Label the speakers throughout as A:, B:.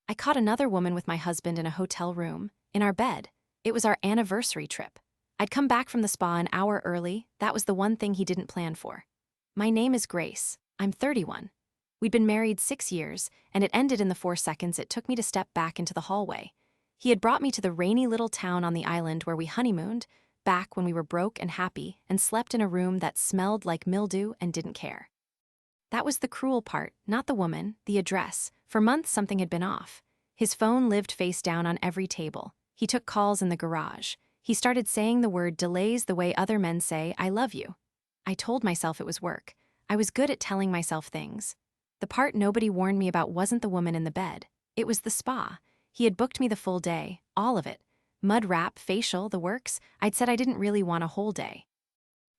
A: I caught another woman with my husband in a hotel room, in our bed. It was our anniversary trip. I'd come back from the spa an hour early. That was the one thing he didn't plan for. My name is Grace. I'm 31. We'd been married 6 years, and it ended in the 4 seconds it took me to step back into the hallway. He had brought me to the rainy little town on the island where we honeymooned, back when we were broke and happy, and slept in a room that smelled like mildew and didn't care. That was the cruel part, not the woman, the address. For months something had been off. His phone lived face down on every table. He took calls in the garage. He started saying the word delays the way other men say, I love you. I told myself it was work. I was good at telling myself things. The part nobody warned me about wasn't the woman in the bed. It was the spa. He had booked me the full day, all of it. Mud wrap, facial, the works. I'd said I didn't really want a whole day.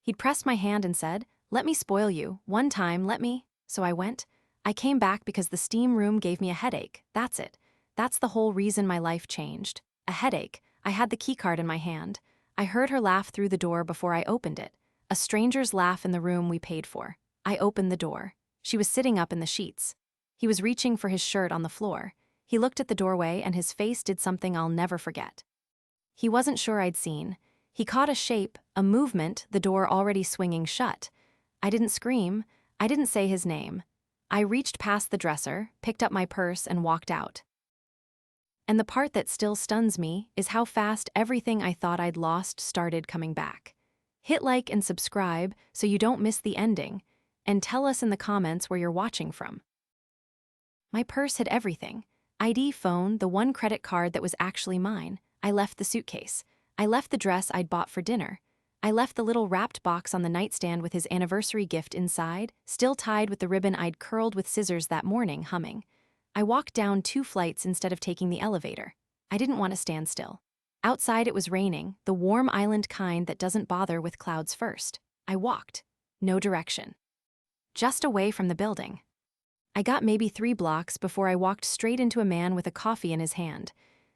A: He'd pressed my hand and said, let me spoil you. One time, let me. So I went. I came back because the steam room gave me a headache. That's it. That's the whole reason my life changed. A headache. I had the keycard in my hand. I heard her laugh through the door before I opened it. A stranger's laugh in the room we paid for. I opened the door. She was sitting up in the sheets. He was reaching for his shirt on the floor. He looked at the doorway and his face did something I'll never forget. He wasn't sure I'd seen. He caught a shape, a movement, the door already swinging shut. I didn't scream. I didn't say his name. I reached past the dresser, picked up my purse, and walked out. And the part that still stuns me is how fast everything I thought I'd lost started coming back. Hit like and subscribe so you don't miss the ending, and tell us in the comments where you're watching from. My purse had everything. ID, phone, the one credit card that was actually mine. I left the suitcase. I left the dress I'd bought for dinner. I left the little wrapped box on the nightstand with his anniversary gift inside, still tied with the ribbon I'd curled with scissors that morning, humming. I walked down 2 flights instead of taking the elevator. I didn't want to stand still. Outside it was raining, the warm island kind that doesn't bother with clouds first. I walked. No direction. Just away from the building. I got maybe 3 blocks before I walked straight into a man with a coffee in his hand.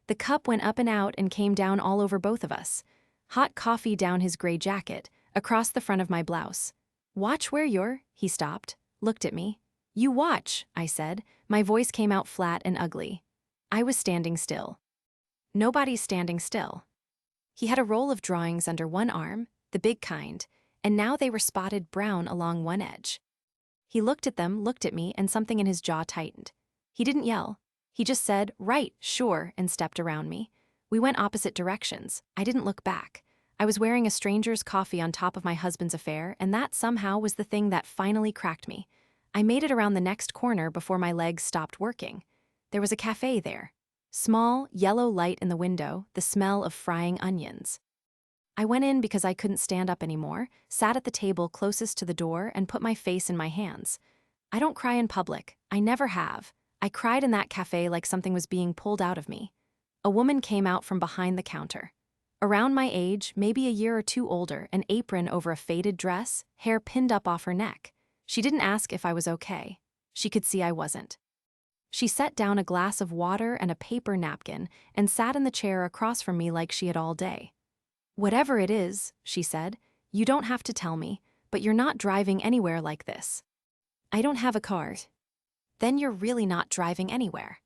A: The cup went up and out and came down all over both of us. Hot coffee down his gray jacket, across the front of my blouse. Watch where you're, he stopped, looked at me. You watch, I said. My voice came out flat and ugly. I was standing still. Nobody's standing still. He had a roll of drawings under one arm, the big kind, and now they were spotted brown along one edge. He looked at them, looked at me, and something in his jaw tightened. He didn't yell. He just said, right, sure, and stepped around me. We went opposite directions. I didn't look back. I was wearing a stranger's coffee on top of my husband's affair, and that somehow was the thing that finally cracked me. I made it around the next corner before my legs stopped working. There was a cafe there. Small, yellow light in the window, the smell of frying onions. I went in because I couldn't stand up anymore, sat at the table closest to the door, and put my face in my hands. I don't cry in public. I never have. I cried in that cafe like something was being pulled out of me. A woman came out from behind the counter. Around my age, maybe a year or 2 older, an apron over a faded dress, hair pinned up off her neck. She didn't ask if I was okay. She could see I wasn't. She set down a glass of water and a paper napkin and sat in the chair across from me like she had all day. Whatever it is, she said, you don't have to tell me, but you're not driving anywhere like this. I don't have a car. Then you're really not driving anywhere.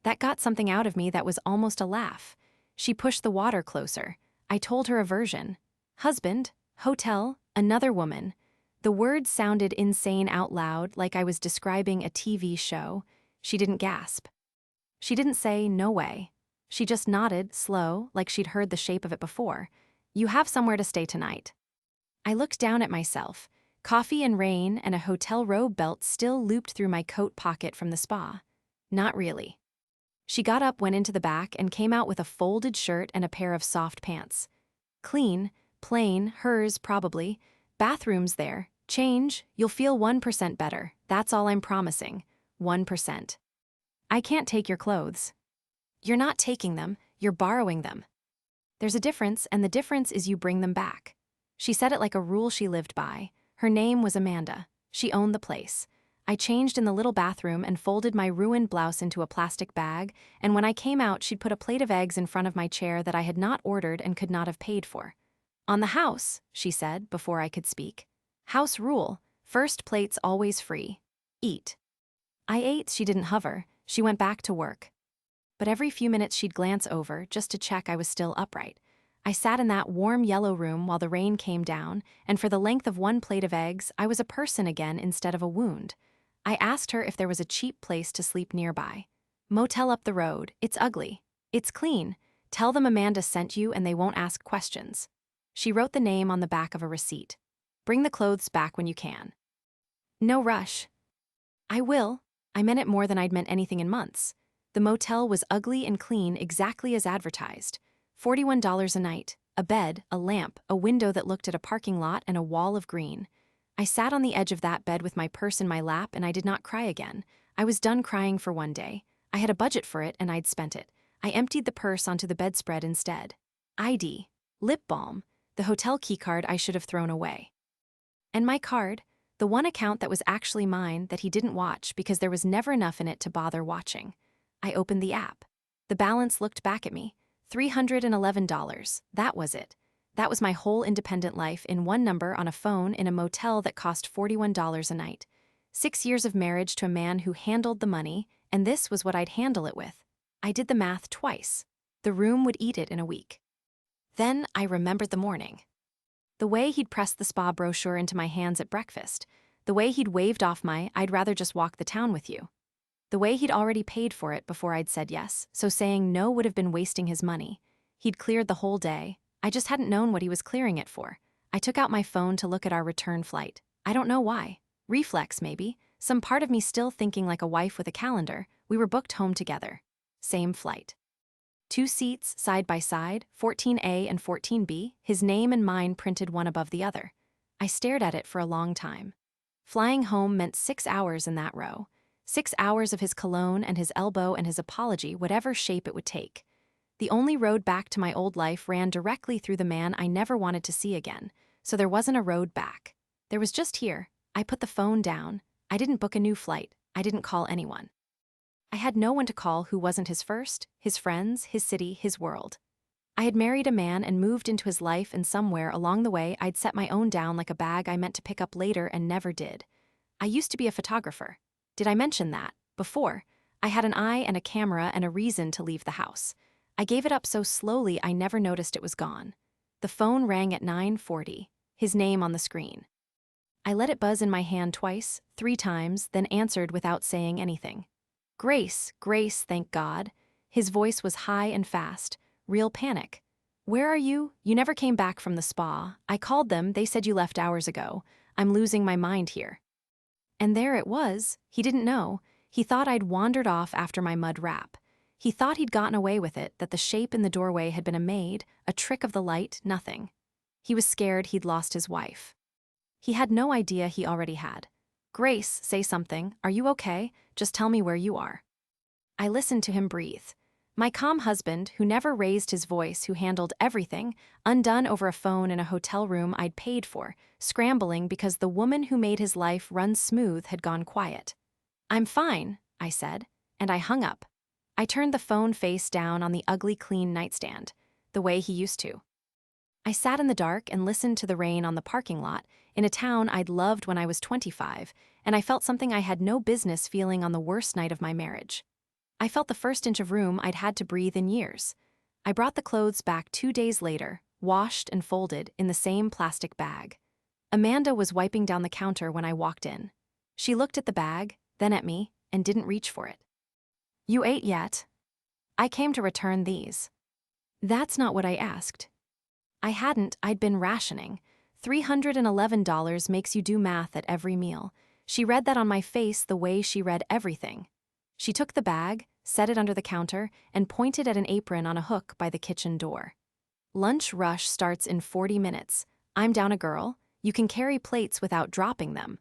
A: That got something out of me that was almost a laugh. She pushed the water closer. I told her a version. Husband, hotel, another woman. The words sounded insane out loud, like I was describing a TV show. She didn't gasp. She didn't say, no way. She just nodded, slow, like she'd heard the shape of it before. You have somewhere to stay tonight. I looked down at myself. Coffee and rain and a hotel robe belt still looped through my coat pocket from the spa. Not really. She got up, went into the back, and came out with a folded shirt and a pair of soft pants. Clean, plain, hers probably. Bathroom's there. Change, you'll feel 1% better. That's all I'm promising. 1%. I can't take your clothes. You're not taking them, you're borrowing them. There's a difference, and the difference is you bring them back. She said it like a rule she lived by. Her name was Amanda. She owned the place. I changed in the little bathroom and folded my ruined blouse into a plastic bag, and when I came out, she'd put a plate of eggs in front of my chair that I had not ordered and could not have paid for. On the house, she said before I could speak. House rule, first plate's always free. Eat. I ate, she didn't hover. She went back to work. but every few minutes she'd glance over just to check I was still upright. I sat in that warm yellow room while the rain came down, and for the length of one plate of eggs, I was a person again instead of a wound. I asked her if there was a cheap place to sleep nearby. Motel up the road. It's ugly. It's clean. Tell them Amanda sent you and they won't ask questions. She wrote the name on the back of a receipt. Bring the clothes back when you can. No rush. I will. I meant it more than I'd meant anything in months. The motel was ugly and clean exactly as advertised. $41 a night, a bed, a lamp, a window that looked at a parking lot, and a wall of green. I sat on the edge of that bed with my purse in my lap and I did not cry again. I was done crying for one day. I had a budget for it and I'd spent it. I emptied the purse onto the bedspread instead. ID, lip balm, the hotel keycard I should have thrown away. And my card, the one account that was actually mine that he didn't watch because there was never enough in it to bother watching. I opened the app. The balance looked back at me. $311. That was it. That was my whole independent life in one number on a phone in a motel that cost $41 a night. 6 years of marriage to a man who handled the money, and this was what I'd handle it with. I did the math twice. The room would eat it in a week. Then I remembered the morning. The way he'd pressed the spa brochure into my hands at breakfast. The way he'd waved off my "I'd rather just walk the town with you." The way he'd already paid for it before I'd said yes, so saying no would have been wasting his money. He'd cleared the whole day. I just hadn't known what he was clearing it for. I took out my phone to look at our return flight. I don't know why. Reflex, maybe. Some part of me still thinking like a wife with a calendar. We were booked home together. Same flight. 2 seats, side by side, 14A and 14B, his name and mine printed one above the other. I stared at it for a long time. Flying home meant 6 hours in that row. 6 hours of his cologne and his elbow and his apology, whatever shape it would take. The only road back to my old life ran directly through the man I never wanted to see again, so there wasn't a road back. There was just here. I put the phone down. I didn't book a new flight. I didn't call anyone. I had no one to call who wasn't his first, his friends, his city, his world. I had married a man and moved into his life, and somewhere along the way I'd set my own down like a bag I meant to pick up later and never did. I used to be a photographer. Did I mention that? Before, I had an eye and a camera and a reason to leave the house. I gave it up so slowly I never noticed it was gone. The phone rang at 9:40, his name on the screen. I let it buzz in my hand twice, 3 times, then answered without saying anything. Grace, Grace, thank God. His voice was high and fast, real panic. Where are you? You never came back from the spa. I called them, they said you left hours ago. I'm losing my mind here. And there it was. He didn't know. He thought I'd wandered off after my mud wrap. He thought he'd gotten away with it, that the shape in the doorway had been a maid, a trick of the light, nothing. He was scared he'd lost his wife. He had no idea he already had. Grace, say something. Are you okay? Just tell me where you are. I listened to him breathe. My calm husband, who never raised his voice, who handled everything, undone over a phone in a hotel room I'd paid for, scrambling because the woman who made his life run smooth had gone quiet. I'm fine, I said, and I hung up. I turned the phone face down on the ugly clean nightstand, the way he used to. I sat in the dark and listened to the rain on the parking lot in a town I'd loved when I was 25, and I felt something I had no business feeling on the worst night of my marriage. I felt the first inch of room I'd had to breathe in years. I brought the clothes back 2 days later, washed and folded in the same plastic bag. Amanda was wiping down the counter when I walked in. She looked at the bag, then at me, and didn't reach for it. You ate yet? I came to return these. That's not what I asked. I hadn't, I'd been rationing. $311 makes you do math at every meal. She read that on my face the way she read everything. She took the bag, set it under the counter, and pointed at an apron on a hook by the kitchen door. Lunch rush starts in 40 minutes. I'm down a girl. You can carry plates without dropping them.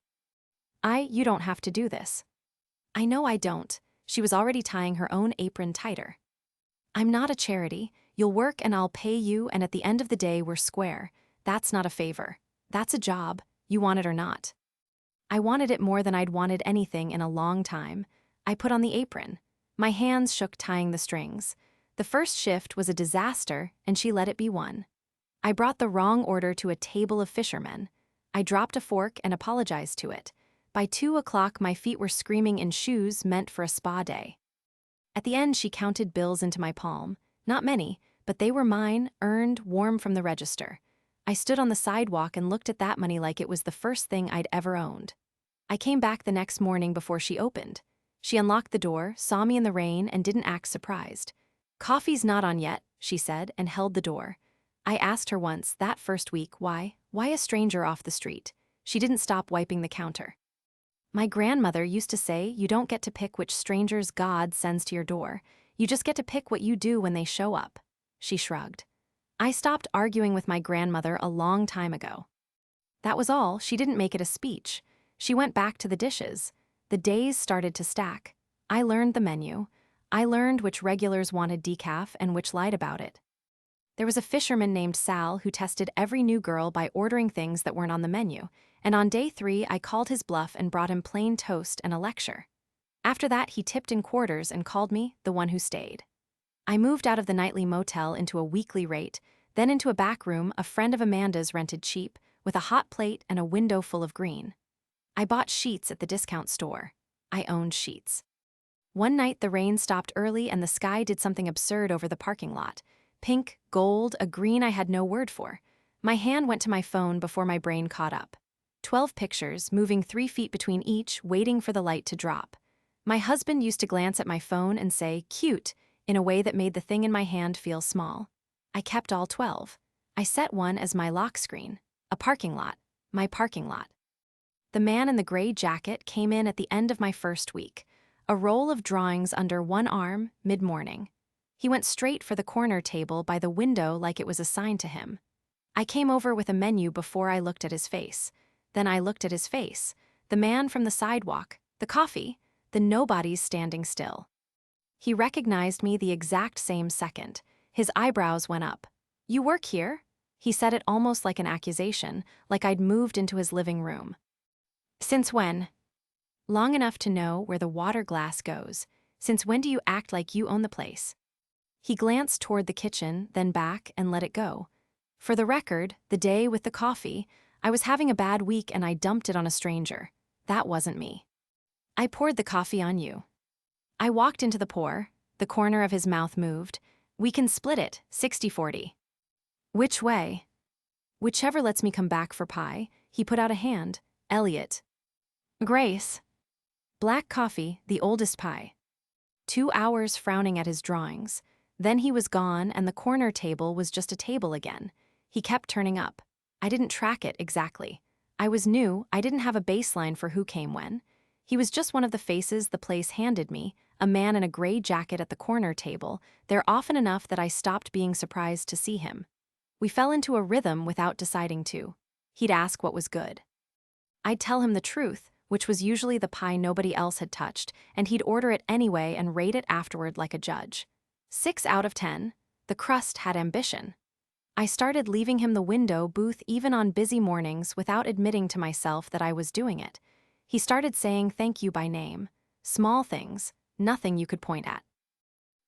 A: You don't have to do this. I know I don't. She was already tying her own apron tighter. I'm not a charity. You'll work and I'll pay you, and at the end of the day we're square. That's not a favor. That's a job, you want it or not. I wanted it more than I'd wanted anything in a long time. I put on the apron. My hands shook tying the strings. The first shift was a disaster, and she let it be one. I brought the wrong order to a table of fishermen. I dropped a fork and apologized to it. By 2 o'clock my feet were screaming in shoes meant for a spa day. At the end, she counted bills into my palm. Not many, but they were mine, earned, warm from the register. I stood on the sidewalk and looked at that money like it was the first thing I'd ever owned. I came back the next morning before she opened. She unlocked the door, saw me in the rain, and didn't act surprised. "Coffee's not on yet," she said, and held the door. I asked her once, that first week, why a stranger off the street? She didn't stop wiping the counter. "My grandmother used to say you don't get to pick which strangers God sends to your door. You just get to pick what you do when they show up." She shrugged. I stopped arguing with my grandmother a long time ago. That was all. She didn't make it a speech. She went back to the dishes. The days started to stack. I learned the menu. I learned which regulars wanted decaf and which lied about it. There was a fisherman named Sal who tested every new girl by ordering things that weren't on the menu, and on day 3 I called his bluff and brought him plain toast and a lecture. After that, he tipped in quarters and called me the one who stayed. I moved out of the nightly motel into a weekly rate, then into a back room a friend of Amanda's rented cheap, with a hot plate and a window full of green. I bought sheets at the discount store. I owned sheets. One night the rain stopped early and the sky did something absurd over the parking lot. Pink, gold, a green I had no word for. My hand went to my phone before my brain caught up. 12 pictures, moving 3 feet between each, waiting for the light to drop. My husband used to glance at my phone and say, "Cute," in a way that made the thing in my hand feel small. I kept all 12. I set one as my lock screen. A parking lot. My parking lot. The man in the gray jacket came in at the end of my first week. A roll of drawings under one arm, mid-morning. He went straight for the corner table by the window like it was assigned to him. I came over with a menu before I looked at his face. Then I looked at his face. The man from the sidewalk, the coffee, the nobodies standing still. He recognized me the exact same second. His eyebrows went up. "You work here?" He said it almost like an accusation, like I'd moved into his living room. "Since when?" "Long enough to know where the water glass goes. Since when do you act like you own the place?" He glanced toward the kitchen, then back, and let it go. "For the record, the day with the coffee, I was having a bad week and I dumped it on a stranger. That wasn't me. I poured the coffee on you." I walked into the pour. The corner of his mouth moved. "We can split it, 60-40. "Which way?" "Whichever lets me come back for pie." He put out a hand. "Elliot." "Grace." Black coffee, the oldest pie. 2 hours frowning at his drawings. Then he was gone and the corner table was just a table again. He kept turning up. I didn't track it exactly. I was new, I didn't have a baseline for who came when. He was just one of the faces the place handed me, a man in a gray jacket at the corner table, there often enough that I stopped being surprised to see him. We fell into a rhythm without deciding to. He'd ask what was good. I'd tell him the truth, which was usually the pie nobody else had touched, and he'd order it anyway and rate it afterward like a judge. 6 out of 10. The crust had ambition. I started leaving him the window booth even on busy mornings without admitting to myself that I was doing it. He started saying thank you by name. Small things, nothing you could point at.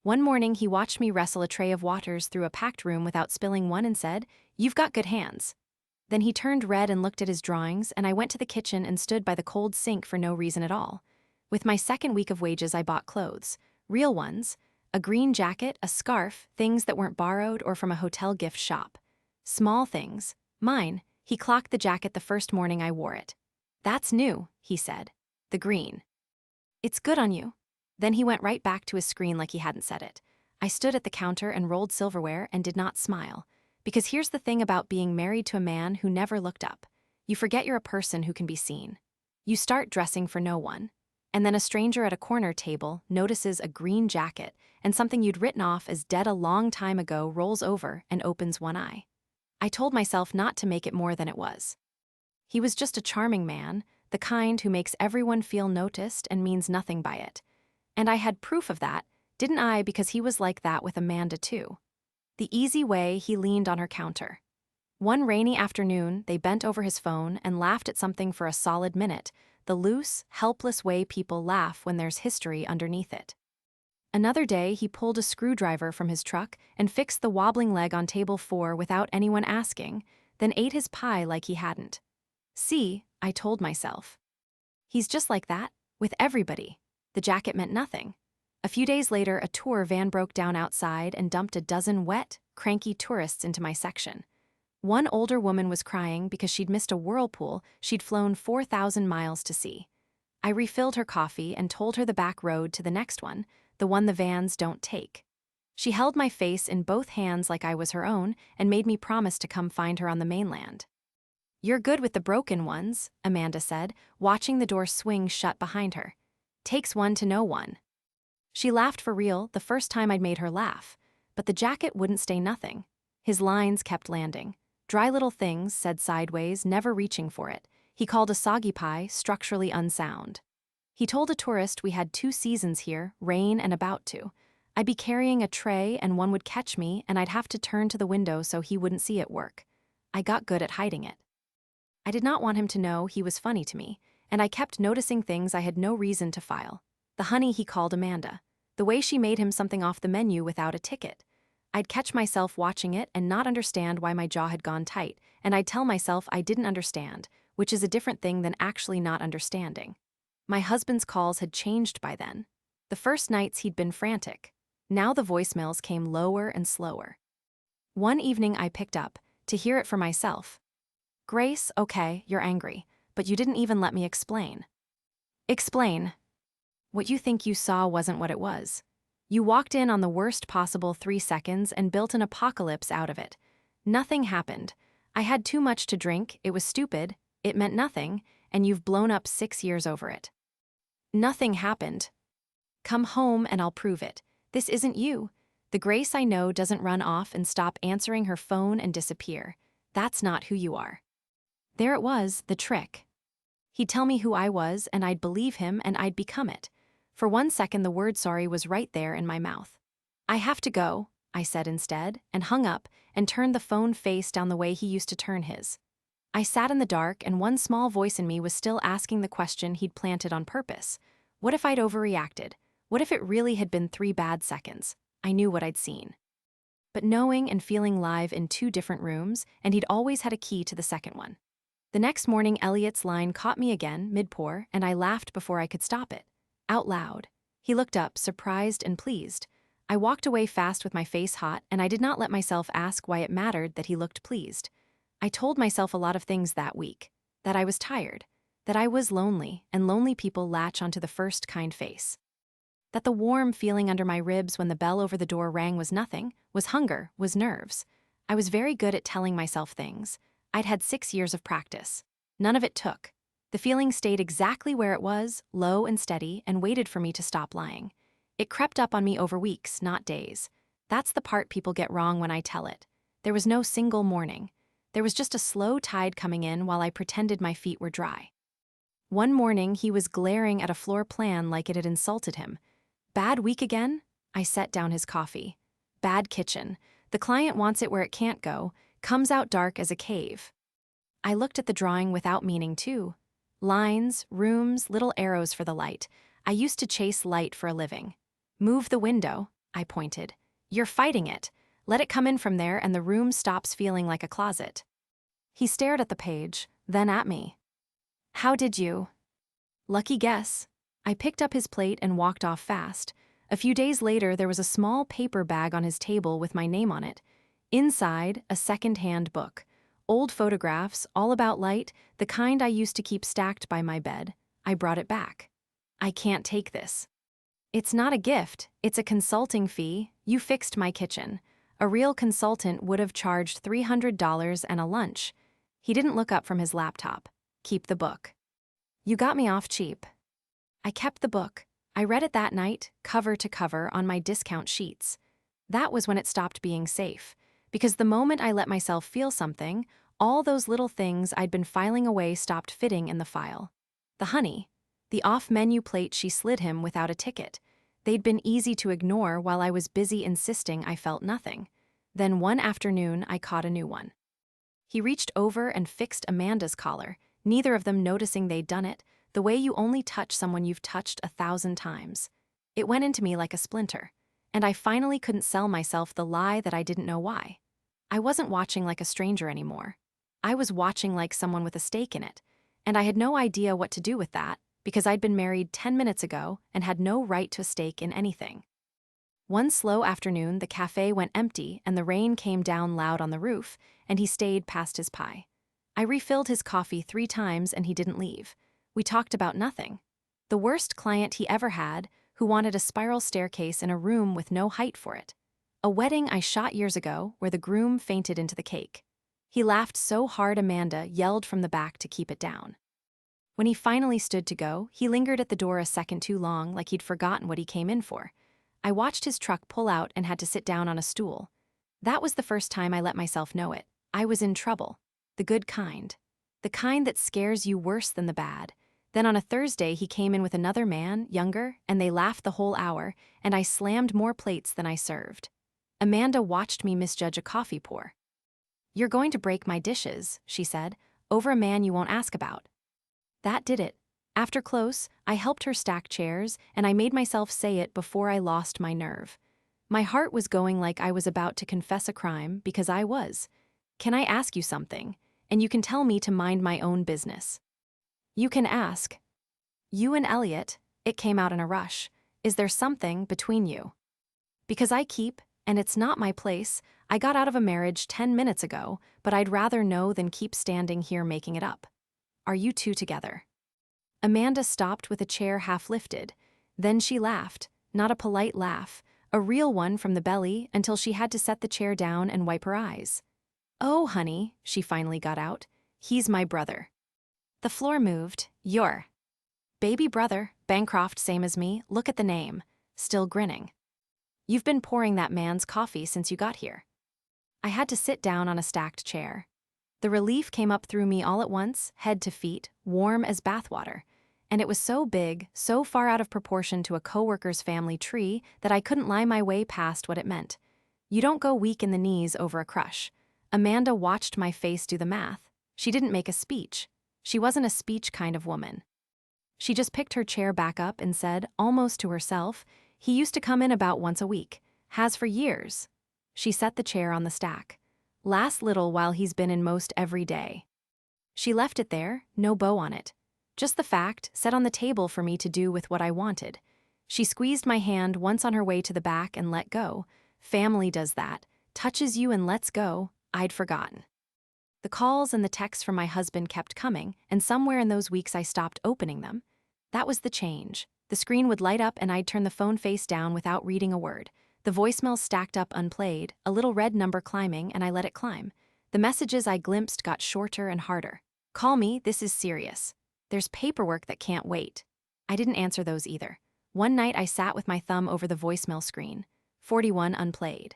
A: One morning he watched me wrestle a tray of waters through a packed room without spilling one and said, "You've got good hands." Then he turned red and looked at his drawings, and I went to the kitchen and stood by the cold sink for no reason at all. With my second week of wages I bought clothes. Real ones. A green jacket, a scarf, things that weren't borrowed or from a hotel gift shop. Small things. Mine. He clocked the jacket the first morning I wore it. "That's new," he said. "The green. It's good on you." Then he went right back to his screen like he hadn't said it. I stood at the counter and rolled silverware and did not smile. Because here's the thing about being married to a man who never looked up. You forget you're a person who can be seen. You start dressing for no one. And then a stranger at a corner table notices a green jacket, and something you'd written off as dead a long time ago rolls over and opens one eye. I told myself not to make it more than it was. He was just a charming man, the kind who makes everyone feel noticed and means nothing by it. And I had proof of that, didn't I, because he was like that with Amanda too. The easy way he leaned on her counter. One rainy afternoon, they bent over his phone and laughed at something for a solid minute, the loose, helpless way people laugh when there's history underneath it. Another day, he pulled a screwdriver from his truck and fixed the wobbling leg on table 4 without anyone asking, then ate his pie like he hadn't. See, I told myself. He's just like that, with everybody. The jacket meant nothing. A few days later, a tour van broke down outside and dumped a dozen wet, cranky tourists into my section. One older woman was crying because she'd missed a whirlpool she'd flown 4,000 miles to see. I refilled her coffee and told her the back road to the next one, the one the vans don't take. She held my face in both hands like I was her own and made me promise to come find her on the mainland. "You're good with the broken ones," Amanda said, watching the door swing shut behind her. "Takes one to know one." She laughed for real the first time I'd made her laugh, but the jacket wouldn't stay nothing. His lines kept landing. Dry little things, said sideways, never reaching for it. He called a soggy pie structurally unsound. He told a tourist we had 2 seasons here, rain and about to. I'd be carrying a tray and one would catch me and I'd have to turn to the window so he wouldn't see it work. I got good at hiding it. I did not want him to know he was funny to me, and I kept noticing things I had no reason to file. The honey he called Amanda. The way she made him something off the menu without a ticket. I'd catch myself watching it and not understand why my jaw had gone tight, and I'd tell myself I didn't understand, which is a different thing than actually not understanding. My husband's calls had changed by then. The first nights he'd been frantic. Now the voicemails came lower and slower. One evening I picked up, to hear it for myself. "Grace, okay, you're angry, but you didn't even let me explain." "Explain. What you think you saw wasn't what it was. You walked in on the worst possible 3 seconds and built an apocalypse out of it. Nothing happened. I had too much to drink, it was stupid, it meant nothing, and you've blown up 6 years over it. Nothing happened. Come home and I'll prove it. This isn't you. The Grace I know doesn't run off and stop answering her phone and disappear. That's not who you are." There it was, the trick. He'd tell me who I was and I'd believe him and I'd become it. For 1 second the word sorry was right there in my mouth. "I have to go," I said instead, and hung up and turned the phone face down the way he used to turn his. I sat in the dark and one small voice in me was still asking the question he'd planted on purpose. What if I'd overreacted? What if it really had been 3 bad seconds? I knew what I'd seen. But knowing and feeling live in 2 different rooms, and he'd always had a key to the second one. The next morning Elliot's line caught me again, mid-pour, and I laughed before I could stop it. Out loud. He looked up, surprised and pleased. I walked away fast with my face hot, and I did not let myself ask why it mattered that he looked pleased. I told myself a lot of things that week. That I was tired. That I was lonely, and lonely people latch onto the first kind face. That the warm feeling under my ribs when the bell over the door rang was nothing, was hunger, was nerves. I was very good at telling myself things. I'd had 6 years of practice. None of it took. The feeling stayed exactly where it was, low and steady, and waited for me to stop lying. It crept up on me over weeks, not days. That's the part people get wrong when I tell it. There was no single morning. There was just a slow tide coming in while I pretended my feet were dry. One morning, he was glaring at a floor plan like it had insulted him. "Bad week again?" I set down his coffee. "Bad kitchen. The client wants it where it can't go, comes out dark as a cave." I looked at the drawing without meaning to. Lines, rooms, little arrows for the light. I used to chase light for a living. "Move the window," I pointed. "You're fighting it. Let it come in from there and the room stops feeling like a closet." He stared at the page, then at me. "How did you?" Lucky guess. I picked up his plate and walked off fast. A few days later, there was a small paper bag on his table with my name on it. Inside, a second-hand book. Old photographs, all about light, the kind I used to keep stacked by my bed. I brought it back. "I can't take this." "It's not a gift, it's a consulting fee. You fixed my kitchen. A real consultant would have charged $300 and a lunch." He didn't look up from his laptop. "Keep the book." "You got me off cheap." I kept the book. I read it that night, cover to cover, on my discount sheets. That was when it stopped being safe. Because the moment I let myself feel something, all those little things I'd been filing away stopped fitting in the file. The honey. The off-menu plate she slid him without a ticket. They'd been easy to ignore while I was busy insisting I felt nothing. Then one afternoon, I caught a new one. He reached over and fixed Amanda's collar, neither of them noticing they'd done it, the way you only touch someone you've touched 1,000 times. It went into me like a splinter. And I finally couldn't sell myself the lie that I didn't know why. I wasn't watching like a stranger anymore. I was watching like someone with a stake in it, and I had no idea what to do with that, because I'd been married 10 minutes ago and had no right to a stake in anything. One slow afternoon, the cafe went empty and the rain came down loud on the roof, and he stayed past his pie. I refilled his coffee 3 times and he didn't leave. We talked about nothing. The worst client he ever had, who wanted a spiral staircase in a room with no height for it. A wedding I shot years ago where the groom fainted into the cake. He laughed so hard Amanda yelled from the back to keep it down. When he finally stood to go, he lingered at the door a second too long, like he'd forgotten what he came in for. I watched his truck pull out and had to sit down on a stool. That was the first time I let myself know it. I was in trouble. The good kind. The kind that scares you worse than the bad. Then on a Thursday he came in with another man, younger, and they laughed the whole hour, and I slammed more plates than I served. Amanda watched me misjudge a coffee pour. "You're going to break my dishes," she said, "over a man you won't ask about." That did it. After close, I helped her stack chairs, and I made myself say it before I lost my nerve. My heart was going like I was about to confess a crime, because I was. "Can I ask you something? And you can tell me to mind my own business." "You can ask." "You and Elliot," it came out in a rush, "is there something between you?" "Because I keep, and it's not my place, I got out of a marriage 10 minutes ago, but I'd rather know than keep standing here making it up. Are you two together?" Amanda stopped with a chair half lifted. Then she laughed, not a polite laugh, a real one from the belly, until she had to set the chair down and wipe her eyes. "Oh, honey," she finally got out, "he's my brother." The floor moved. "Your baby brother, Bancroft, same as me, look at the name." Still grinning. "You've been pouring that man's coffee since you got here." I had to sit down on a stacked chair. The relief came up through me all at once, head to feet, warm as bathwater. And it was so big, so far out of proportion to a coworker's family tree, that I couldn't lie my way past what it meant. You don't go weak in the knees over a crush. Amanda watched my face do the math. She didn't make a speech. She wasn't a speech kind of woman. She just picked her chair back up and said, almost to herself, "He used to come in about once a week. Has for years." She set the chair on the stack. "Lasts little while he's been in most every day." She left it there, no bow on it. Just the fact, set on the table for me to do with what I wanted. She squeezed my hand once on her way to the back and let go. Family does that. Touches you and lets go. I'd forgotten. The calls and the texts from my husband kept coming, and somewhere in those weeks I stopped opening them. That was the change. The screen would light up and I'd turn the phone face down without reading a word. The voicemail stacked up unplayed, a little red number climbing, and I let it climb. The messages I glimpsed got shorter and harder. "Call me, this is serious. There's paperwork that can't wait." I didn't answer those either. One night I sat with my thumb over the voicemail screen. 41 unplayed.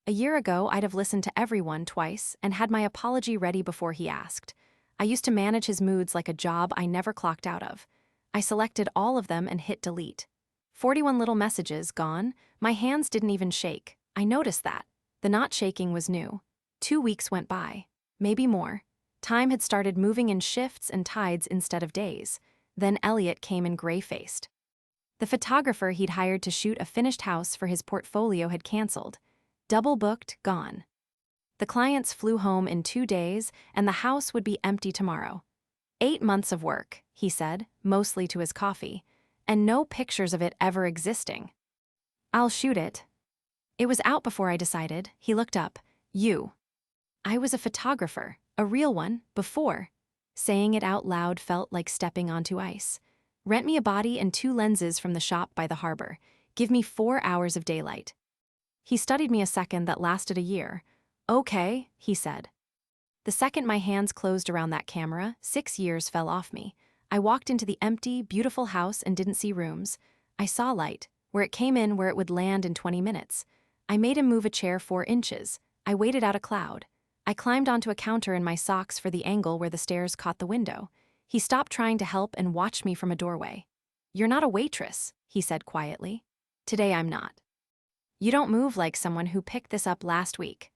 A: A year ago, I'd have listened to everyone twice and had my apology ready before he asked. I used to manage his moods like a job I never clocked out of. I selected all of them and hit delete. 41 little messages gone. My hands didn't even shake. I noticed that. The not shaking was new. 2 weeks went by. Maybe more. Time had started moving in shifts and tides instead of days. Then Elliot came in gray-faced. The photographer he'd hired to shoot a finished house for his portfolio had canceled. Double booked, gone. The clients flew home in 2 days, and the house would be empty tomorrow. 8 months of work, he said, mostly to his coffee, and no pictures of it ever existing. "I'll shoot it." It was out before I decided. He looked up. "You." I was a photographer, a real one, before. Saying it out loud felt like stepping onto ice. "Rent me a body and 2 lenses from the shop by the harbor. Give me 4 hours of daylight." He studied me a second that lasted a year. "Okay," he said. The second my hands closed around that camera, 6 years fell off me. I walked into the empty, beautiful house and didn't see rooms. I saw light, where it came in where it would land in 20 minutes. I made him move a chair 4 inches. I waited out a cloud. I climbed onto a counter in my socks for the angle where the stairs caught the window. He stopped trying to help and watched me from a doorway. "You're not a waitress," he said quietly. "Today I'm not. You don't move like someone who picked this up last week.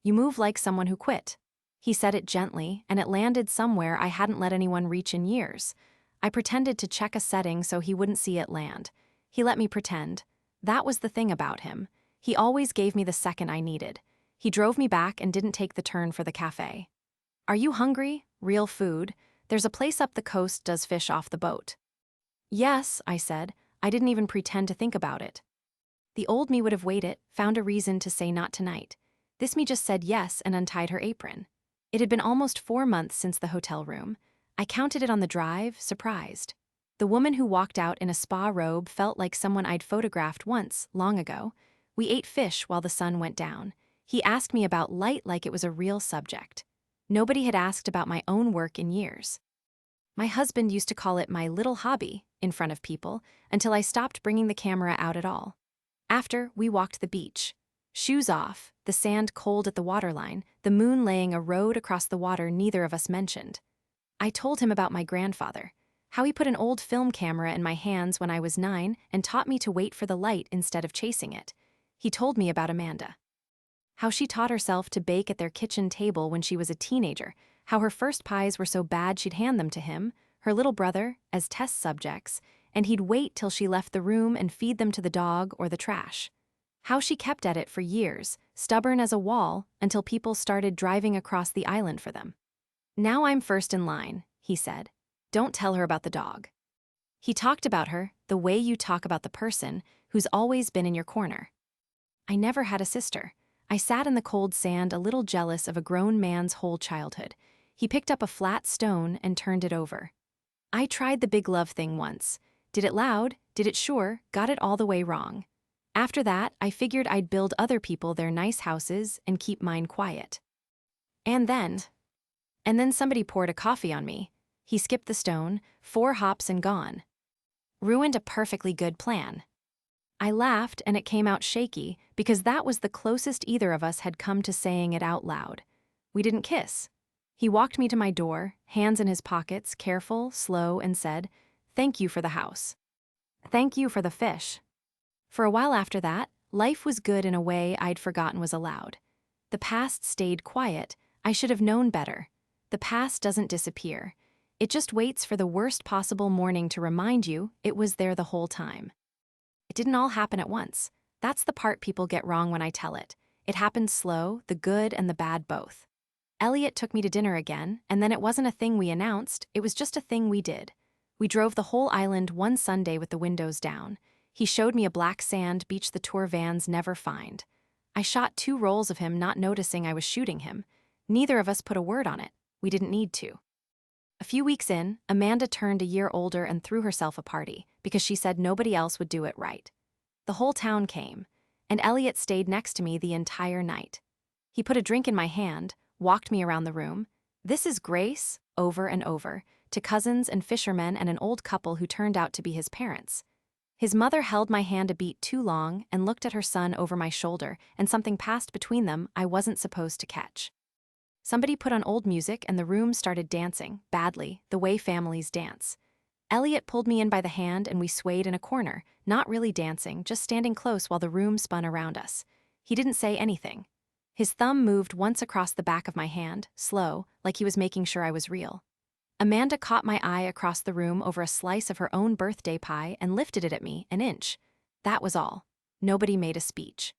A: You move like someone who quit." He said it gently, and it landed somewhere I hadn't let anyone reach in years. I pretended to check a setting so he wouldn't see it land. He let me pretend. That was the thing about him. He always gave me the second I needed. He drove me back and didn't take the turn for the cafe. "Are you hungry? Real food. There's a place up the coast does fish off the boat. Yes, I said. I didn't even pretend to think about it. The old me would have waited, found a reason to say not tonight. This me just said yes and untied her apron. It had been almost 4 months since the hotel room. I counted it on the drive, surprised. The woman who walked out in a spa robe felt like someone I'd photographed once, long ago. We ate fish while the sun went down. He asked me about light like it was a real subject. Nobody had asked about my own work in years. My husband used to call it my little hobby in front of people until I stopped bringing the camera out at all. After, we walked the beach. Shoes off, the sand cold at the waterline, the moon laying a road across the water neither of us mentioned. I told him about my grandfather, how he put an old film camera in my hands when I was 9 and taught me to wait for the light instead of chasing it. He told me about Amanda. How she taught herself to bake at their kitchen table when she was a teenager, how her first pies were so bad she'd hand them to him, her little brother, as test subjects, and he'd wait till she left the room and feed them to the dog or the trash. How she kept at it for years, stubborn as a wall, until people started driving across the island for them. Now I'm first in line, he said. Don't tell her about the dog. He talked about her the way you talk about the person who's always been in your corner. I never had a sister. I sat in the cold sand a little jealous of a grown man's whole childhood. He picked up a flat stone and turned it over. I tried the big love thing once. Did it loud, did it sure, got it all the way wrong. After that, I figured I'd build other people their nice houses and keep mine quiet. And then somebody poured a coffee on me. He skipped the stone, 4 hops and gone. Ruined a perfectly good plan. I laughed and it came out shaky because that was the closest either of us had come to saying it out loud. We didn't kiss. He walked me to my door, hands in his pockets, careful, slow, and said, "Thank you for the house. Thank you for the fish." For a while after that, life was good in a way I'd forgotten was allowed. The past stayed quiet. I should have known better. The past doesn't disappear. It just waits for the worst possible morning to remind you it was there the whole time. It didn't all happen at once. That's the part people get wrong when I tell it. It happened slow, the good and the bad both. Elliot took me to dinner again, and then it wasn't a thing we announced, it was just a thing we did. We drove the whole island one Sunday with the windows down. He showed me a black sand beach the tour vans never find. I shot 2 rolls of him not noticing I was shooting him. Neither of us put a word on it. We didn't need to. A few weeks in, Amanda turned a year older and threw herself a party because she said nobody else would do it right. The whole town came, and Elliot stayed next to me the entire night. He put a drink in my hand, walked me around the room. "This is Grace," over and over, to cousins and fishermen and an old couple who turned out to be his parents. His mother held my hand a beat too long and looked at her son over my shoulder, and something passed between them I wasn't supposed to catch. Somebody put on old music and the room started dancing, badly, the way families dance. Elliot pulled me in by the hand and we swayed in a corner, not really dancing, just standing close while the room spun around us. He didn't say anything. His thumb moved once across the back of my hand, slow, like he was making sure I was real. Amanda caught my eye across the room over a slice of her own birthday pie and lifted it at me, an inch. That was all. Nobody made a speech.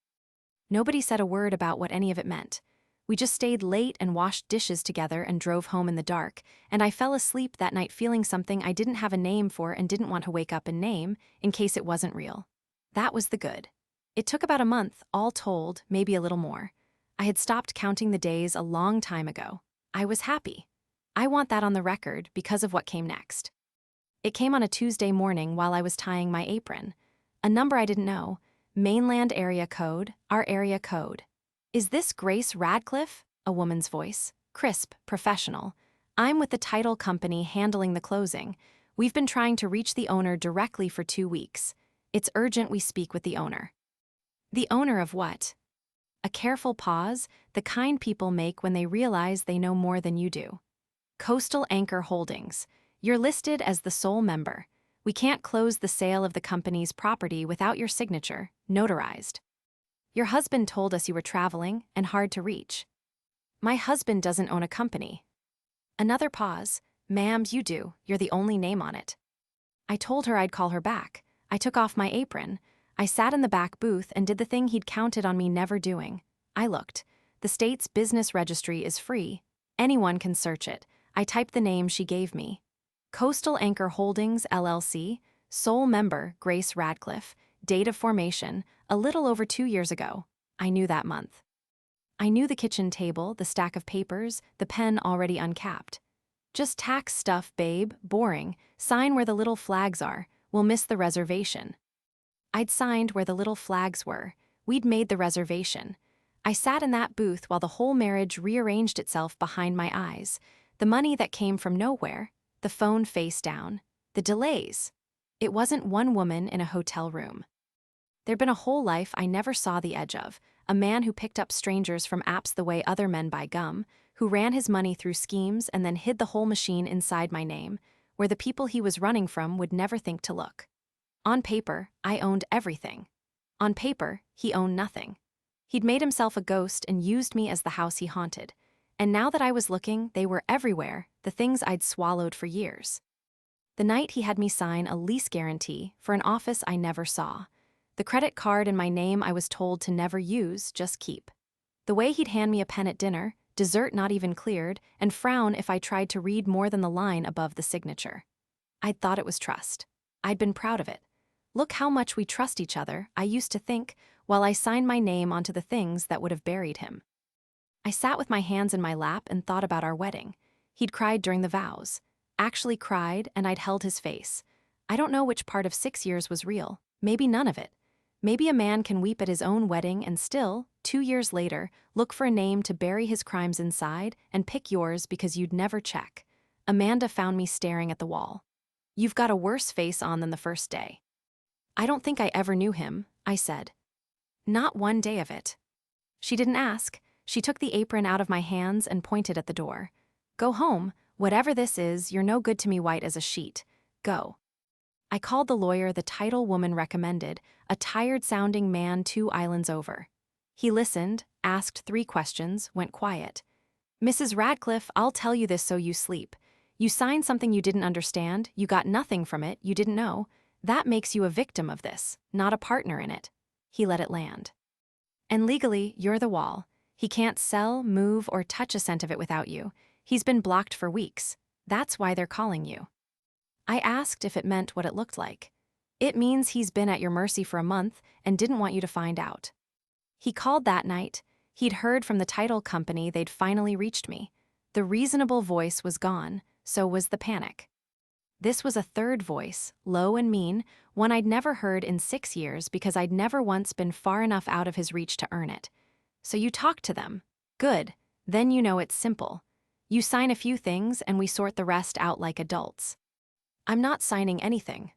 A: Nobody said a word about what any of it meant. We just stayed late and washed dishes together and drove home in the dark, and I fell asleep that night feeling something I didn't have a name for and didn't want to wake up and name, in case it wasn't real. That was the good. It took about a month, all told, maybe a little more. I had stopped counting the days a long time ago. I was happy. I want that on the record because of what came next. It came on a Tuesday morning while I was tying my apron. A number I didn't know. Mainland area code, our area code. "Is this Grace Radcliffe?" A woman's voice. Crisp, professional. "I'm with the title company handling the closing. We've been trying to reach the owner directly for 2 weeks. It's urgent we speak with the owner." The owner of what? A careful pause, the kind people make when they realize they know more than you do. Coastal Anchor Holdings. You're listed as the sole member. We can't close the sale of the company's property without your signature, notarized. Your husband told us you were traveling and hard to reach. My husband doesn't own a company. Another pause. "Ma'am, you do. You're the only name on it." I told her I'd call her back. I took off my apron. I sat in the back booth and did the thing he'd counted on me never doing. I looked. The state's business registry is free. Anyone can search it. I typed the name she gave me. Coastal Anchor Holdings, LLC, sole member, Grace Radcliffe, date of formation, a little over 2 years ago. I knew that month. I knew the kitchen table, the stack of papers, the pen already uncapped. Just tax stuff, babe, boring. Sign where the little flags are. We'll miss the reservation. I'd signed where the little flags were. We'd made the reservation. I sat in that booth while the whole marriage rearranged itself behind my eyes. The money that came from nowhere, the phone face down, the delays. It wasn't one woman in a hotel room. There'd been a whole life I never saw the edge of, a man who picked up strangers from apps the way other men buy gum, who ran his money through schemes and then hid the whole machine inside my name, where the people he was running from would never think to look. On paper, I owned everything. On paper, he owned nothing. He'd made himself a ghost and used me as the house he haunted. And now that I was looking, they were everywhere, the things I'd swallowed for years. The night he had me sign a lease guarantee for an office I never saw. The credit card in my name I was told to never use, just keep. The way he'd hand me a pen at dinner, dessert not even cleared, and frown if I tried to read more than the line above the signature. I'd thought it was trust. I'd been proud of it. Look how much we trust each other, I used to think, while I signed my name onto the things that would have buried him. I sat with my hands in my lap and thought about our wedding. He'd cried during the vows. Actually cried, and I'd held his face. I don't know which part of 6 years was real. Maybe none of it. Maybe a man can weep at his own wedding and still, 2 years later, look for a name to bury his crimes inside and pick yours because you'd never check. Amanda found me staring at the wall. You've got a worse face on than the first day. I don't think I ever knew him, I said. Not one day of it. She didn't ask. She took the apron out of my hands and pointed at the door. Go home. Whatever this is, you're no good to me, white as a sheet. Go. I called the lawyer the title woman recommended, a tired-sounding man 2 islands over. He listened, asked 3 questions, went quiet. Mrs. Radcliffe, I'll tell you this so you sleep. You signed something you didn't understand, you got nothing from it, you didn't know. That makes you a victim of this, not a partner in it. He let it land. And legally, you're the wall. He can't sell, move, or touch a cent of it without you. He's been blocked for weeks. That's why they're calling you. I asked if it meant what it looked like. It means he's been at your mercy for a month and didn't want you to find out. He called that night. He'd heard from the title company they'd finally reached me. The reasonable voice was gone, so was the panic. This was a third voice, low and mean, one I'd never heard in 6 years because I'd never once been far enough out of his reach to earn it. So you talk to them. Good. Then you know it's simple. You sign a few things and we sort the rest out like adults. I'm not signing anything.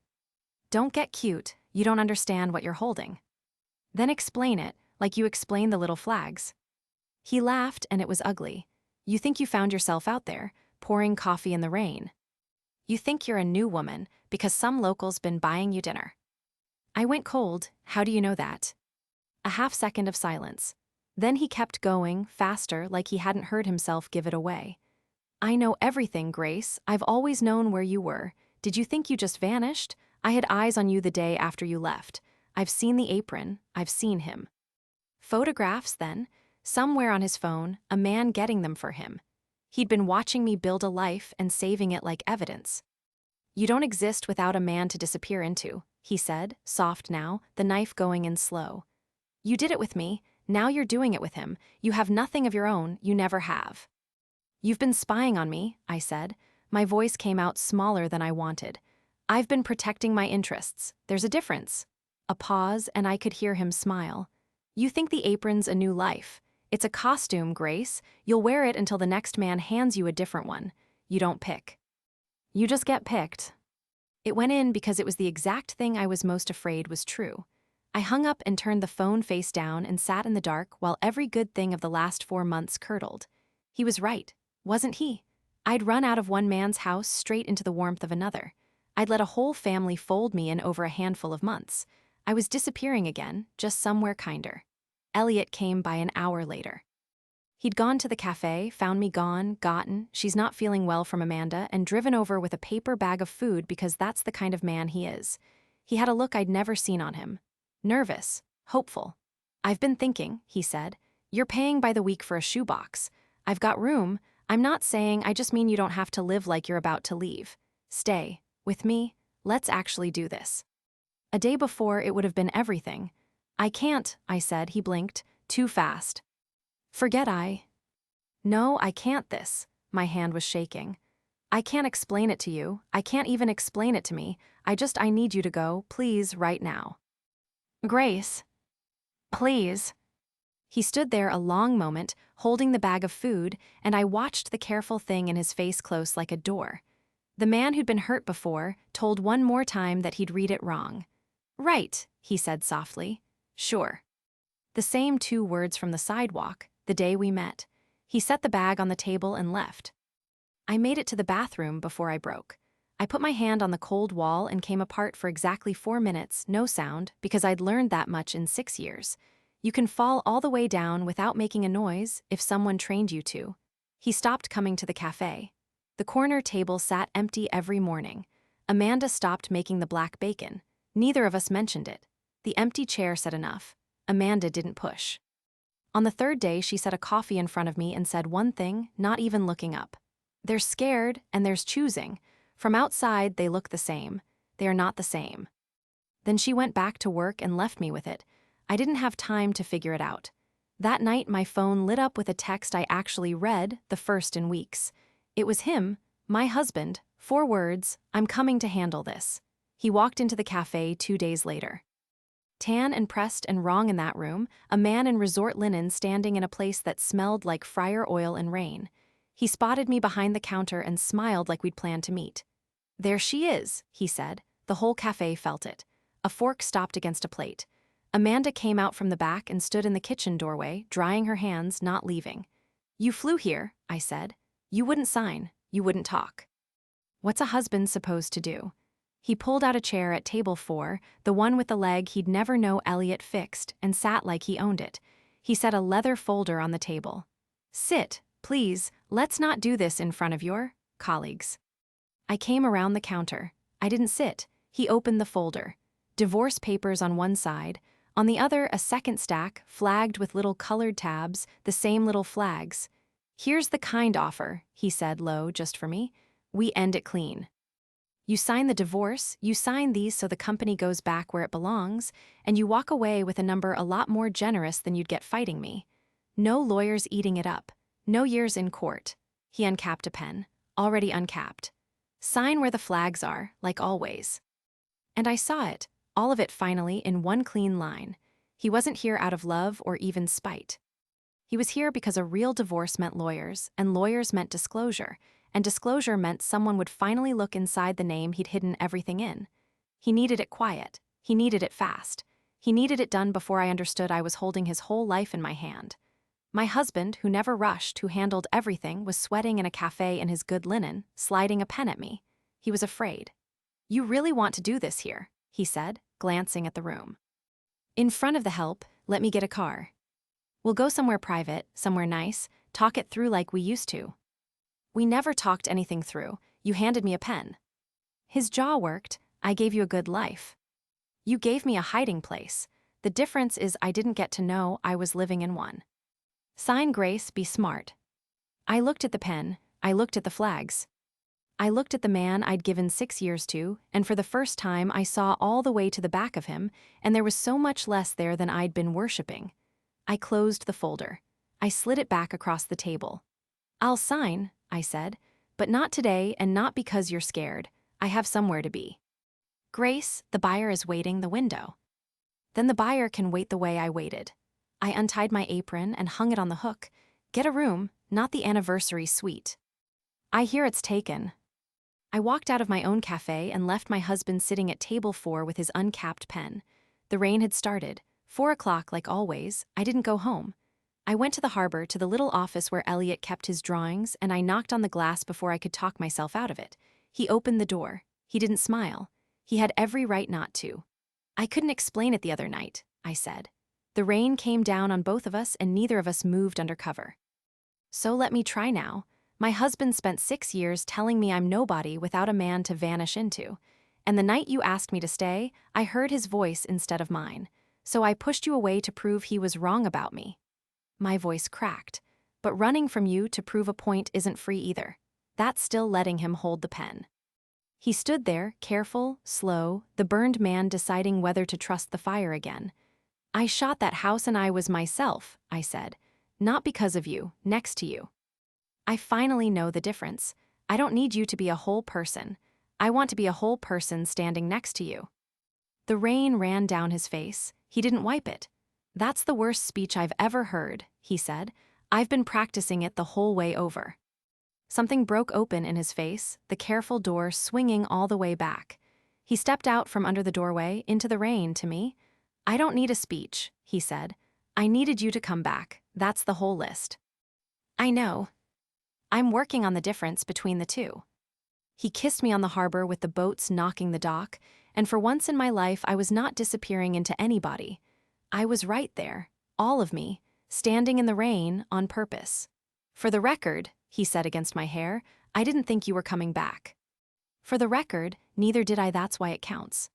A: Don't get cute, you don't understand what you're holding. Then explain it, like you explain the little flags. He laughed and it was ugly. You think you found yourself out there, pouring coffee in the rain. You think you're a new woman because some local's been buying you dinner. I went cold. How do you know that? A half-second of silence. Then he kept going, faster, like he hadn't heard himself give it away. I know everything, Grace. I've always known where you were. Did you think you just vanished? I had eyes on you the day after you left. I've seen the apron. I've seen him. Photographs, then. Somewhere on his phone, a man getting them for him. He'd been watching me build a life and saving it like evidence. You don't exist without a man to disappear into, he said, soft now, the knife going in slow. You did it with me. Now you're doing it with him. You have nothing of your own. You never have. You've been spying on me, I said. My voice came out smaller than I wanted. I've been protecting my interests. There's a difference. A pause, and I could hear him smile. You think the apron's a new life. It's a costume, Grace. You'll wear it until the next man hands you a different one. You don't pick. You just get picked. It went in because it was the exact thing I was most afraid was true. I hung up and turned the phone face down and sat in the dark while every good thing of the last 4 months curdled. He was right, wasn't he? I'd run out of one man's house straight into the warmth of another. I'd let a whole family fold me in over a handful of months. I was disappearing again, just somewhere kinder. Elliot came by an hour later. He'd gone to the cafe, found me gone, gotten, she's not feeling well from Amanda, and driven over with a paper bag of food because that's the kind of man he is. He had a look I'd never seen on him. Nervous, hopeful. I've been thinking, he said. You're paying by the week for a shoebox. I've got room. I'm not saying, I just mean you don't have to live like you're about to leave. Stay. With me. Let's actually do this. A day before, it would have been everything. I can't, I said. He blinked. Too fast. Forget I. No, I can't this. My hand was shaking. I can't explain it to you. I can't even explain it to me. I need you to go, please, right now. Grace. Please. He stood there a long moment, holding the bag of food, and I watched the careful thing in his face close like a door. The man who'd been hurt before told one more time that he'd read it wrong. Right, he said softly. Sure. The same 2 words from the sidewalk, the day we met. He set the bag on the table and left. I made it to the bathroom before I broke. I put my hand on the cold wall and came apart for exactly 4 minutes, no sound, because I'd learned that much in 6 years. You can fall all the way down without making a noise if someone trained you to. He stopped coming to the cafe. The corner table sat empty every morning. Amanda stopped making the black bacon. Neither of us mentioned it. The empty chair said enough. Amanda didn't push. On the 3rd day, she set a coffee in front of me and said one thing, not even looking up. There's scared and there's choosing. From outside, they look the same. They are not the same. Then she went back to work and left me with it. I didn't have time to figure it out. That night, my phone lit up with a text I actually read, the first in weeks. It was him, my husband, 4 words, I'm coming to handle this. He walked into the cafe 2 days later. Tan and pressed and wrong in that room, a man in resort linen standing in a place that smelled like fryer oil and rain. He spotted me behind the counter and smiled like we'd planned to meet. There she is, he said. The whole cafe felt it. A fork stopped against a plate. Amanda came out from the back and stood in the kitchen doorway, drying her hands, not leaving. You flew here, I said. You wouldn't sign. You wouldn't talk. What's a husband supposed to do? He pulled out a chair at table 4, the one with the leg he'd never know Elliot fixed, and sat like he owned it. He set a leather folder on the table. Sit, please, let's not do this in front of your colleagues. I came around the counter. I didn't sit. He opened the folder. Divorce papers on one side. On the other, a second stack, flagged with little colored tabs, the same little flags. Here's the kind offer, he said low, just for me. We end it clean. You sign the divorce, you sign these so the company goes back where it belongs, and you walk away with a number a lot more generous than you'd get fighting me. No lawyers eating it up. No years in court. He uncapped a pen, already uncapped. Sign where the flags are, like always. And I saw it, all of it finally, in one clean line. He wasn't here out of love or even spite. He was here because a real divorce meant lawyers, and lawyers meant disclosure, and disclosure meant someone would finally look inside the name he'd hidden everything in. He needed it quiet. He needed it fast. He needed it done before I understood I was holding his whole life in my hand. My husband, who never rushed, who handled everything, was sweating in a cafe in his good linen, sliding a pen at me. He was afraid. You really want to do this here, he said, glancing at the room. In front of the help, let me get a car. We'll go somewhere private, somewhere nice, talk it through like we used to. We never talked anything through. You handed me a pen. His jaw worked. I gave you a good life. You gave me a hiding place. The difference is I didn't get to know I was living in one. Sign Grace, be smart. I looked at the pen. I looked at the flags. I looked at the man I'd given 6 years to, and for the first time I saw all the way to the back of him, and there was so much less there than I'd been worshipping. I closed the folder. I slid it back across the table. I'll sign, I said, but not today and not because you're scared. I have somewhere to be. Grace, the buyer is waiting the window. Then the buyer can wait the way I waited. I untied my apron and hung it on the hook. Get a room, not the anniversary suite. I hear it's taken. I walked out of my own cafe and left my husband sitting at table 4 with his uncapped pen. The rain had started. 4 o'clock like always. I didn't go home. I went to the harbor to the little office where Elliot kept his drawings, and I knocked on the glass before I could talk myself out of it. He opened the door. He didn't smile. He had every right not to. I couldn't explain it the other night, I said. The rain came down on both of us and neither of us moved under cover. So let me try now. My husband spent 6 years telling me I'm nobody without a man to vanish into. And the night you asked me to stay, I heard his voice instead of mine. So I pushed you away to prove he was wrong about me. My voice cracked. but running from you to prove a point isn't free either. That's still letting him hold the pen. He stood there, careful, slow, the burned man deciding whether to trust the fire again. I shot that house and I was myself, I said. Not because of you, next to you. I finally know the difference. I don't need you to be a whole person. I want to be a whole person standing next to you. The rain ran down his face. He didn't wipe it. That's the worst speech I've ever heard, he said. I've been practicing it the whole way over. Something broke open in his face, the careful door swinging all the way back. He stepped out from under the doorway, into the rain, to me. I don't need a speech, he said. I needed you to come back. That's the whole list. I know. I'm working on the difference between the two. He kissed me on the harbor with the boats knocking the dock, and for once in my life I was not disappearing into anybody. I was right there, all of me, standing in the rain on purpose. For the record, he said against my hair, I didn't think you were coming back. For the record, neither did I, that's why it counts.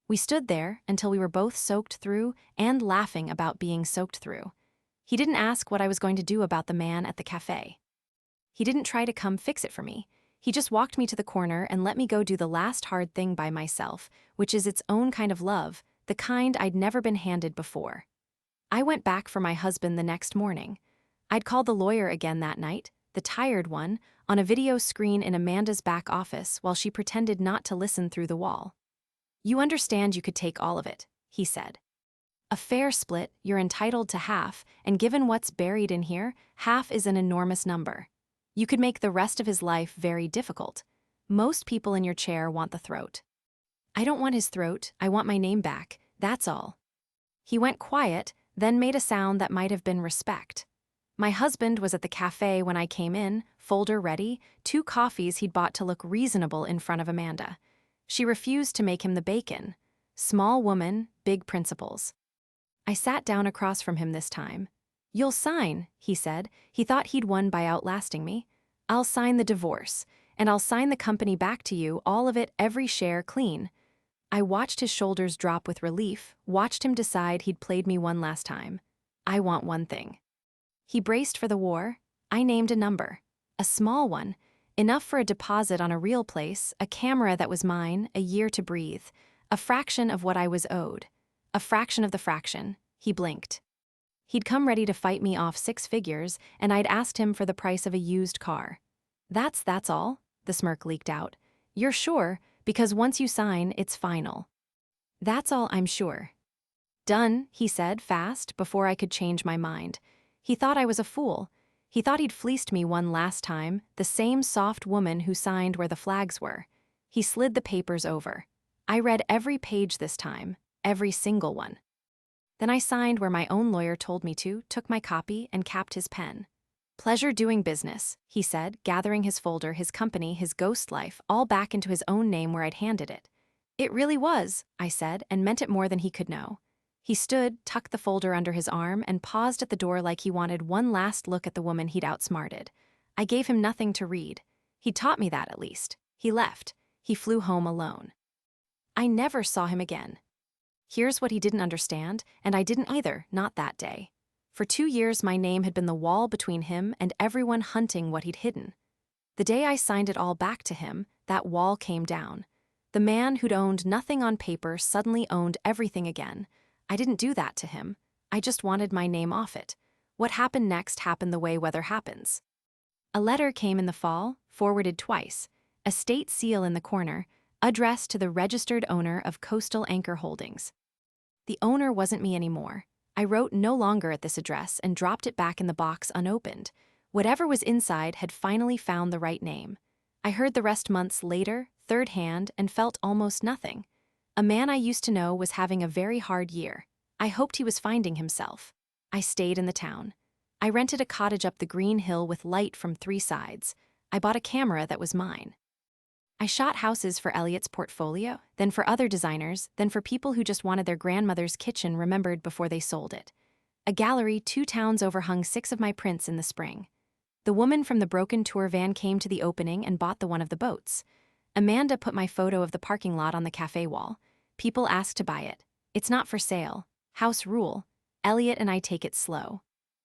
A: We stood there until we were both soaked through and laughing about being soaked through. He didn't ask what I was going to do about the man at the cafe. He didn't try to come fix it for me. He just walked me to the corner and let me go do the last hard thing by myself, which is its own kind of love, the kind I'd never been handed before. I went back for my husband the next morning. I'd called the lawyer again that night, the tired one, on a video screen in Amanda's back office while she pretended not to listen through the wall. You understand you could take all of it, he said. A fair split, you're entitled to half, and given what's buried in here, half is an enormous number. You could make the rest of his life very difficult. Most people in your chair want the throat. I don't want his throat, I want my name back, that's all. He went quiet, then made a sound that might have been respect. My husband was at the cafe when I came in, folder ready, 2 coffees he'd bought to look reasonable in front of Amanda. She refused to make him the bacon. Small woman, big principles. I sat down across from him this time. You'll sign, he said. He thought he'd won by outlasting me. I'll sign the divorce, and I'll sign the company back to you, all of it, every share clean. I watched his shoulders drop with relief, watched him decide he'd played me one last time. I want one thing. He braced for the war. I named a number. A small one. Enough for a deposit on a real place, a camera that was mine, a year to breathe. A fraction of what I was owed. A fraction of the fraction. He blinked. He'd come ready to fight me off 6 figures, and I'd asked him for the price of a used car. That's all, the smirk leaked out. You're sure, because once you sign, it's final. That's all, I'm sure. Done, he said, fast, before I could change my mind. He thought I was a fool. He thought he'd fleeced me one last time, the same soft woman who signed where the flags were. He slid the papers over. I read every page this time, every single one. Then I signed where my own lawyer told me to, took my copy, and capped his pen. Pleasure doing business, he said, gathering his folder, his company, his ghost life, all back into his own name where I'd handed it. It really was, I said, and meant it more than he could know. He stood, tucked the folder under his arm, and paused at the door like he wanted one last look at the woman he'd outsmarted. I gave him nothing to read. He'd taught me that, at least. He left. He flew home alone. I never saw him again. Here's what he didn't understand, and I didn't either, not that day. For 2 years, my name had been the wall between him and everyone hunting what he'd hidden. The day I signed it all back to him, that wall came down. The man who'd owned nothing on paper suddenly owned everything again. I didn't do that to him. I just wanted my name off it. What happened next happened the way weather happens. A letter came in the fall, forwarded twice. A state seal in the corner, addressed to the registered owner of Coastal Anchor Holdings. The owner wasn't me anymore. I wrote no longer at this address and dropped it back in the box unopened. Whatever was inside had finally found the right name. I heard the rest months later, third hand, and felt almost nothing. A man I used to know was having a very hard year. I hoped he was finding himself. I stayed in the town. I rented a cottage up the green hill with light from 3 sides. I bought a camera that was mine. I shot houses for Elliot's portfolio, then for other designers, then for people who just wanted their grandmother's kitchen remembered before they sold it. A gallery 2 towns over hung 6 of my prints in the spring. The woman from the broken tour van came to the opening and bought the one of the boats. Amanda put my photo of the parking lot on the cafe wall. People asked to buy it. It's not for sale. House rule. Elliot and I take it slow.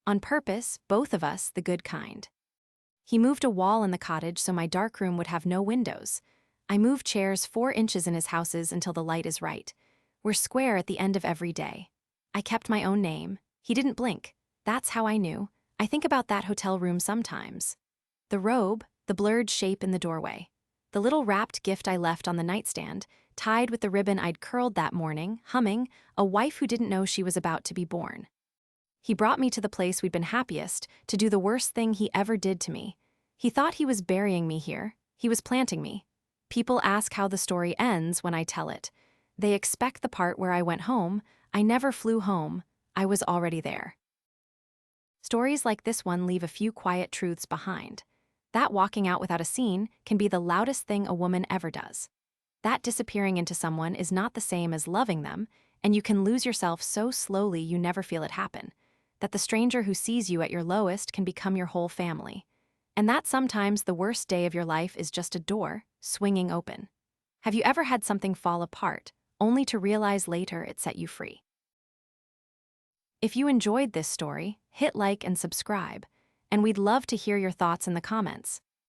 A: On purpose, both of us the good kind. He moved a wall in the cottage so my dark room would have no windows. I move chairs 4 inches in his houses until the light is right. We're square at the end of every day. I kept my own name. He didn't blink. That's how I knew. I think about that hotel room sometimes. The robe, the blurred shape in the doorway. The little wrapped gift I left on the nightstand, tied with the ribbon I'd curled that morning, humming, a wife who didn't know she was about to be born. He brought me to the place we'd been happiest, to do the worst thing he ever did to me. He thought he was burying me here. He was planting me. People ask how the story ends when I tell it. They expect the part where I went home. I never flew home. I was already there. Stories like this one leave a few quiet truths behind. That walking out without a scene can be the loudest thing a woman ever does. That disappearing into someone is not the same as loving them, and you can lose yourself so slowly you never feel it happen. That the stranger who sees you at your lowest can become your whole family. And that sometimes the worst day of your life is just a door swinging open. Have you ever had something fall apart, only to realize later it set you free? If you enjoyed this story, hit like and subscribe, and we'd love to hear your thoughts in the comments.